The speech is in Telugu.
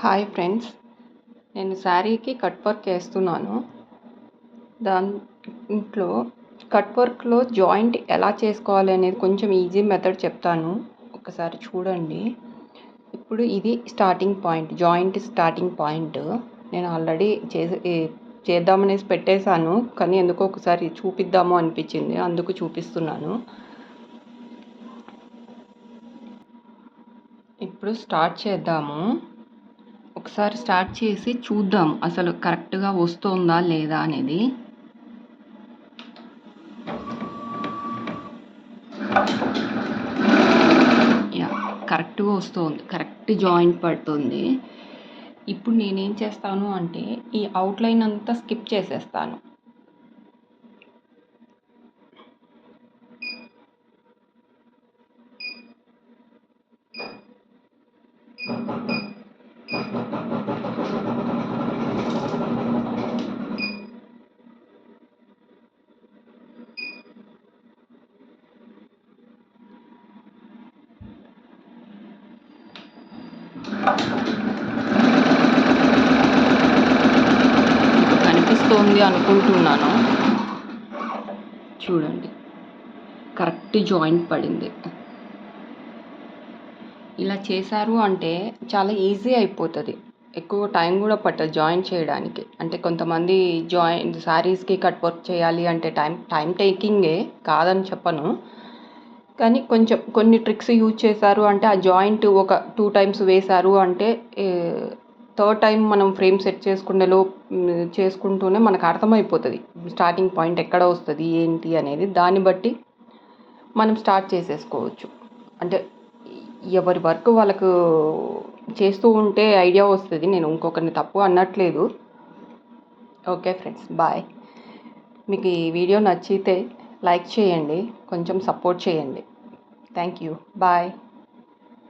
హాయ్ ఫ్రెండ్స్, నేను శారీకి కట్ వర్క్ వేస్తున్నాను. దాంట్లో కట్ వర్క్లో జాయింట్ ఎలా చేసుకోవాలి అనేది కొంచెం ఈజీ మెథడ్ చెప్తాను, ఒకసారి చూడండి. ఇప్పుడు ఇది starting point, joint starting point. నేను ఆల్రెడీ చేద్దామనేసి పెట్టేశాను, కానీ ఎందుకో ఒకసారి చూపిద్దాము అనిపించింది, అందుకు చూపిస్తున్నాను. ఇప్పుడు స్టార్ట్ చేద్దాము. ఒకసారి స్టార్ట్ చేసి చూద్దాం అసలు కరెక్ట్గా వస్తుందా లేదా అనేది. కరెక్ట్గా వస్తుంది, కరెక్ట్ జాయింట్ పడుతుంది. ఇప్పుడు నేనేం చేస్తాను అంటే ఈ అవుట్లైన్ అంతా స్కిప్ చేసేస్తాను. కనిపిస్తోంది అనుకుంటున్నాను. చూడండి, కరెక్ట్ జాయింట్ పడింది. ఇలా చేశారు అంటే చాలా ఈజీ అయిపోతుంది, ఎక్కువ టైం కూడా పట్టదు జాయిన్ చేయడానికి. అంటే కొంతమంది శారీస్కి కట్ వర్క్ చేయాలి అంటే టైం టేకింగే, కాదని చెప్పను. కానీ కొన్ని ట్రిక్స్ యూజ్ చేశారు అంటే ఆ జాయింట్ ఒక 2 times వేశారు అంటే థర్డ్ టైం మనం ఫ్రేమ్ సెట్ చేసుకుంటూనే మనకు అర్థమైపోతుంది స్టార్టింగ్ పాయింట్ ఎక్కడ వస్తుంది ఏంటి అనేది. దాన్ని బట్టి మనం స్టార్ట్ చేసేసుకోవచ్చు. అంటే ఎవరి వర్క్ వాళ్ళకు చేస్తూ ఉంటే ఐడియా వస్తుంది. నేను ఇంకొకరిని తప్పు అనట్లేదు. Okay friends, bye. మీకు ఈ వీడియో నచ్చితే లైక్ చేయండి, కొంచెం సపోర్ట్ చేయండి. Thank you, bye.